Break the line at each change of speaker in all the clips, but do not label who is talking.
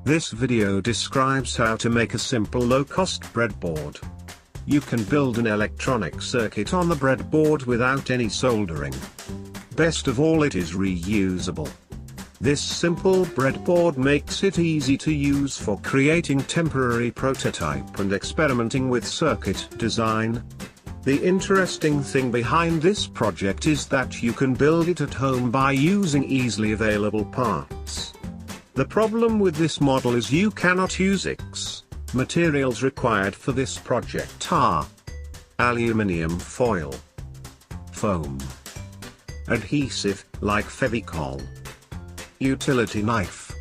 This video describes how to make a simple low-cost breadboard. You can build an electronic circuit on the breadboard without any soldering. Best of all, it is reusable. This simple breadboard makes it easy to use for creating temporary prototype and experimenting with circuit design. The interesting thing behind this project is that you can build it at home by using easily available parts. The problem with this model is you cannot use X. Materials required for this project are aluminium foil, foam, adhesive, like Fevicol, utility knife,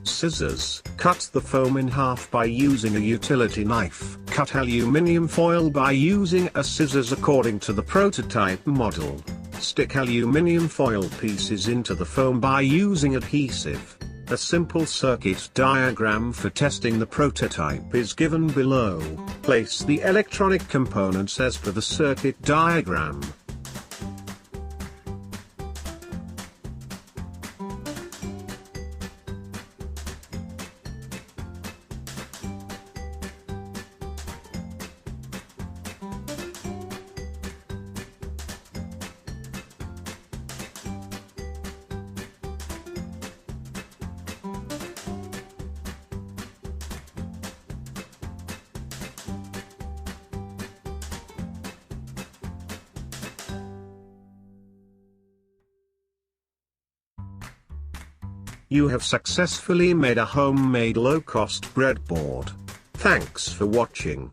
scissors. Cut the foam in half by using a utility knife. Cut aluminium foil by using a scissors according to the prototype model. Stick aluminium foil pieces into the foam by using adhesive. A simple circuit diagram for testing the prototype is given below. Place the electronic components as per the circuit diagram. You have successfully made a homemade low-cost breadboard. Thanks for watching.